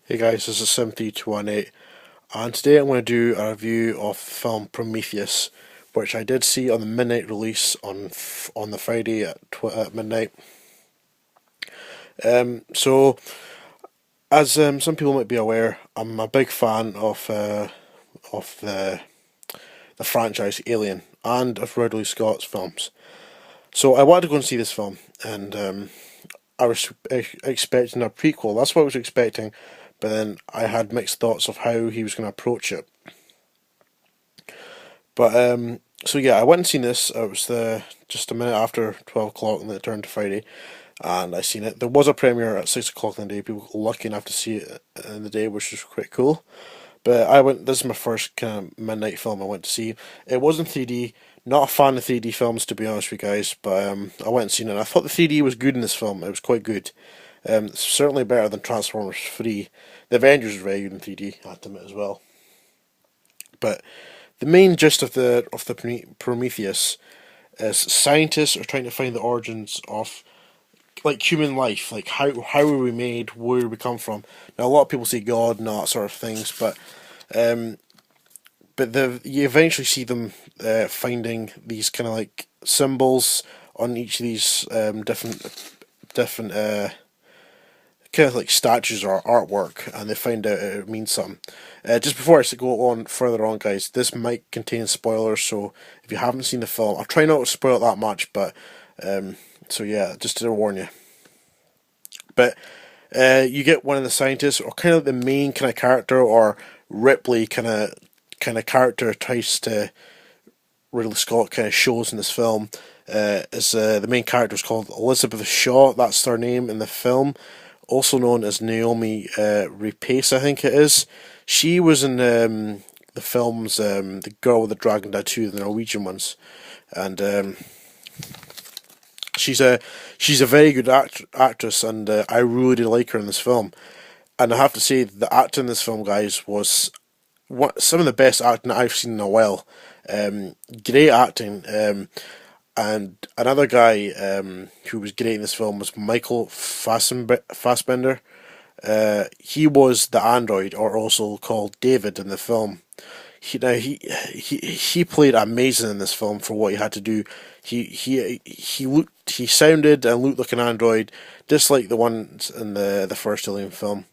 Hey guys, this is Sim3218, and today I'm going to do a review of the film Prometheus, which I did see on the midnight release on the Friday at midnight. So, as some people might be aware, I'm a big fan of the franchise Alien and of Ridley Scott's films. So I wanted to go and see this film, and I was expecting a prequel. That's what I was expecting, but then I had mixed thoughts of how he was going to approach it. But so yeah, I went and seen this. It was just a minute after 12 o'clock, and it turned to Friday, and I seen it. There was a premiere at 6 o'clock in the day. People were lucky enough to see it in the day, which was quite cool. But I went. This is my first kind of midnight film I went to see. It was in 3D. Not a fan of 3D films, to be honest with you guys, but I went and seen it. And I thought the 3D was good in this film. It was quite good. It's certainly better than Transformers 3. The Avengers was very good in 3D, I have to admit as well. But the main gist of the Prometheus is scientists are trying to find the origins of like human life, like how are we made, where we come from. Now a lot of people say God and all that sort of things, um, you eventually see them finding these kind of like symbols on each of these different kind of like statues or artwork, and they find out it means something. Just before I go on further on, guys, this might contain spoilers, so if you haven't seen the film, I'll try not to spoil it that much, but so yeah, just to warn you. But you get one of the scientists, or kind of the main kind of character, or Ripley kind of character tries to Ridley Scott kind of shows in this film. Is the main character is called Elizabeth Shaw. That's her name in the film, also known as Naomi Rapace, I think it is. She was in the films The Girl with the Dragon Tattoo, the Norwegian ones, and she's a very good actress, and I really did like her in this film. And I have to say, the acting in this film, guys, was some of the best acting I've seen in a while. Great acting. And another guy who was great in this film was Michael Fassbender. He was the android, or also called David, in the film. He played amazing in this film for what he had to do. He sounded and looked like an android, just like the ones in the first Alien film.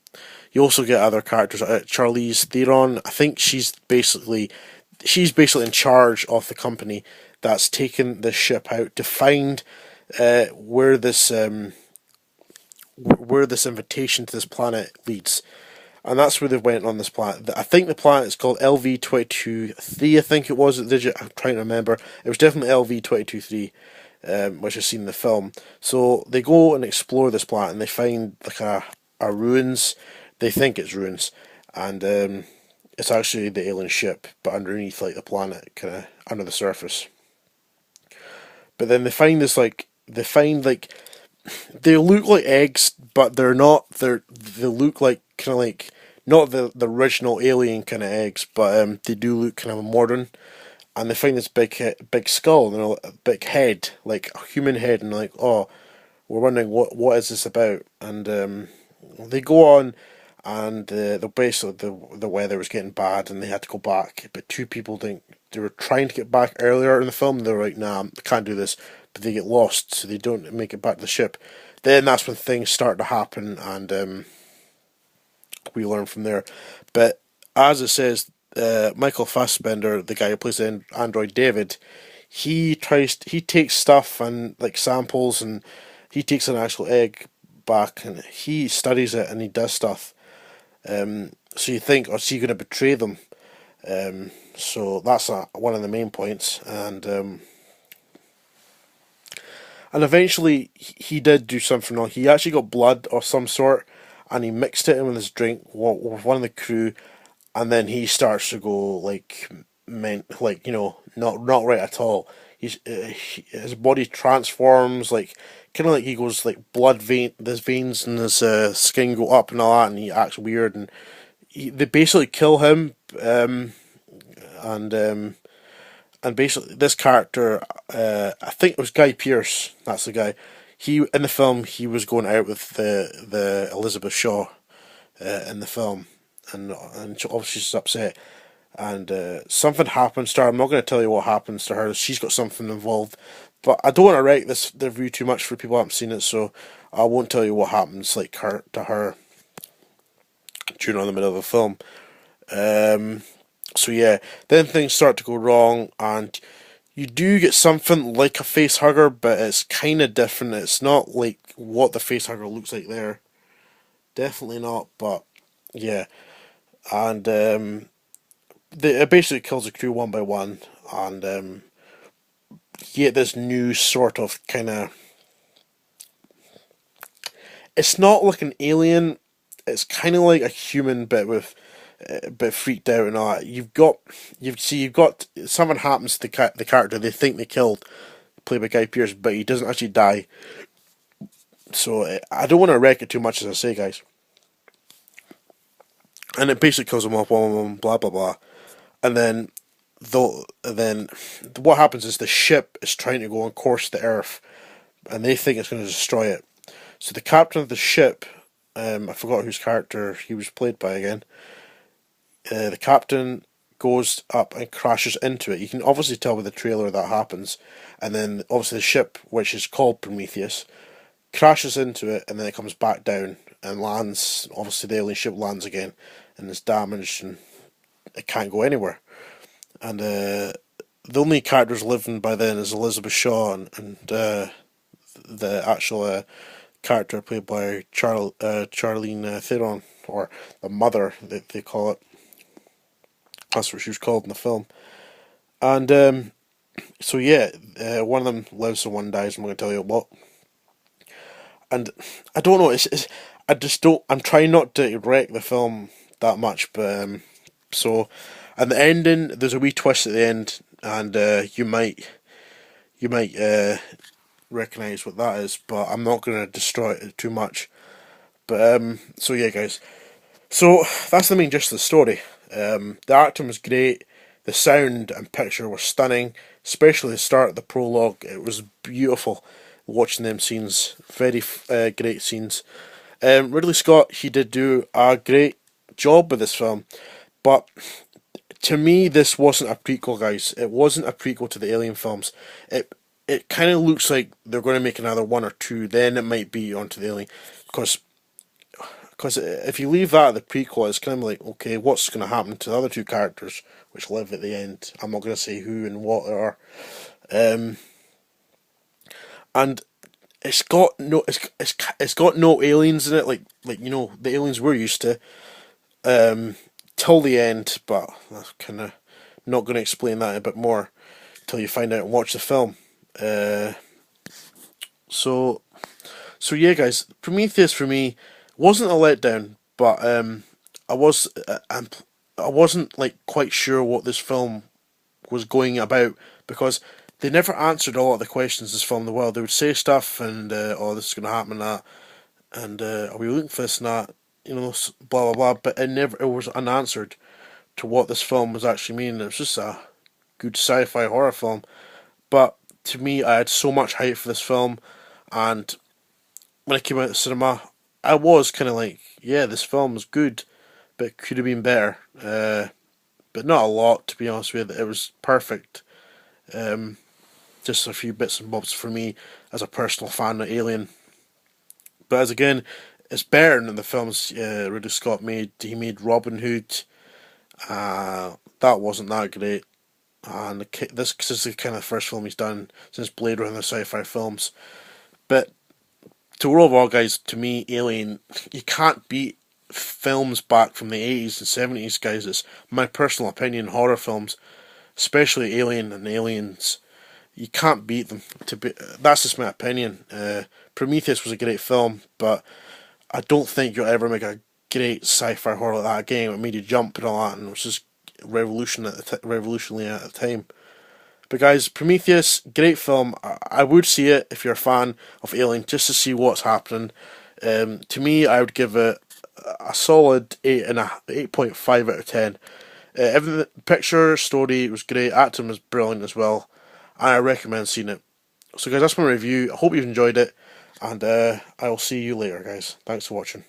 You also get other characters. Charlize Theron, I think she's basically in charge of the company that's taken this ship out to find where this invitation to this planet leads, and that's where they went on this planet. I think the planet is called LV-22-3. I think it was. I'm trying to remember. It was definitely LV-22-3, which is seen in the film. So they go and explore this planet, and they find like a ruins. They think it's ruins, and it's actually the alien ship, but underneath like the planet, kind of under the surface. But then they look like eggs, but they're not. They look like kind of like not the original alien kind of eggs, but they do look kind of modern. And they find this big skull, a big head, like a human head, and like, oh, we're wondering what is this about. And they go on, and the weather was getting bad, and they had to go back. But two people think they were trying to get back earlier in the film. They're like, nah, I can't do this. But they get lost, so they don't make it back to the ship. Then that's when things start to happen, and we learn from there. But as it says, Michael Fassbender, the guy who plays the android David, he takes stuff and like samples, and he takes an actual egg back, and he studies it, and he does stuff. So you think, oh, is he going to betray them? So that's one of the main points, and eventually he did do something wrong. He actually got blood of some sort, and he mixed it in with his drink with one of the crew, and then he starts to go like like not right at all. His body transforms, like kind of like he goes like blood vein. His veins and his skin go up and all that, and he acts weird. And they basically kill him. And basically this character, I think it was Guy Pearce. That's the guy. He in the film he was going out with the Elizabeth Shaw, in the film, and obviously she's upset. And something happens to her. I'm not going to tell you what happens to her. She's got something involved, but I don't want to wreck the review too much for people who haven't seen it, so I won't tell you what happens like her to her during the middle of the film. Um, so yeah, then things start to go wrong, and you do get something like a face hugger, but it's kind of different. It's not like what the face hugger looks like there. Definitely not, but yeah. And it basically kills the crew one by one, and you get this new sort of kind of. It's not like an alien. It's kind of like a human, but with a bit freaked out and all that. You've got something happens to the character they think they killed, played by Guy Pearce, but he doesn't actually die. So I don't want to wreck it too much, as I say, guys. And it basically kills him off, blah blah blah. And then what happens is the ship is trying to go on course to Earth, and they think it's going to destroy it. So the captain of the ship, I forgot whose character he was played by again. The captain goes up and crashes into it. You can obviously tell with the trailer that happens, and then obviously the ship, which is called Prometheus, crashes into it, and then it comes back down and lands. Obviously, the alien ship lands again, and is damaged, and it can't go anywhere. And the only characters living by then is Elizabeth Shaw and the actual character played by Charlene Theron, or the mother they call it. That's what she was called in the film. And so yeah, one of them lives and one dies. I'm going to tell you what. And I don't know. I just don't. I'm trying not to wreck the film that much, but so at the ending, there's a wee twist at the end, and you might recognize what that is, but I'm not going to destroy it too much. But so yeah, guys. So that's the main gist of the story. The acting was great. The sound and picture were stunning, especially the start of the prologue. It was beautiful watching them scenes. Very great scenes. Ridley Scott, he did do a great job with this film, but to me, this wasn't a prequel, guys. It wasn't a prequel to the Alien films. It kind of looks like they're going to make another one or two. Then it might be onto the Alien, because if you leave that at the prequel, it's kind of like, okay, what's going to happen to the other two characters which live at the end? I'm not going to say who and what they are. And it's got no aliens in it, like the aliens we're used to, till the end. But I'm kind of not going to explain that a bit more till you find out and watch the film. So yeah, guys, Prometheus for me wasn't a letdown, but I wasn't like quite sure what this film was going about, because they never answered a lot of the questions this film in the world. They would say stuff and oh, this is going to happen and that, and are we looking for this and that, blah blah blah. But it was unanswered to what this film was actually meaning. It was just a good sci-fi horror film. But to me, I had so much hype for this film, and when it came out of the cinema, I was kind of like, yeah, this film is good, but it could have been better. But not a lot, to be honest with you. It was perfect. Just a few bits and bobs for me as a personal fan of Alien. But as again, it's better than the films Ridley Scott made. He made Robin Hood. That wasn't that great. And this is the kind of first film he's done since Blade Runner sci-fi films. But to overall, guys, to me, Alien, you can't beat films back from the 80s and 70s, guys. It's my personal opinion. Horror films, especially Alien and Aliens, you can't beat them. That's just my opinion. Prometheus was a great film, but I don't think you'll ever make a great sci-fi horror like that again. It made you jump and all that, and it was just revolutionary at the time. But guys, Prometheus, great film. I would see it if you're a fan of Alien, just to see what's happening. To me, I would give it a solid 8.5 out of 10. Everything, picture, story was great, acting was brilliant as well, and I recommend seeing it. So guys, that's my review. I hope you've enjoyed it, and I will see you later, guys. Thanks for watching.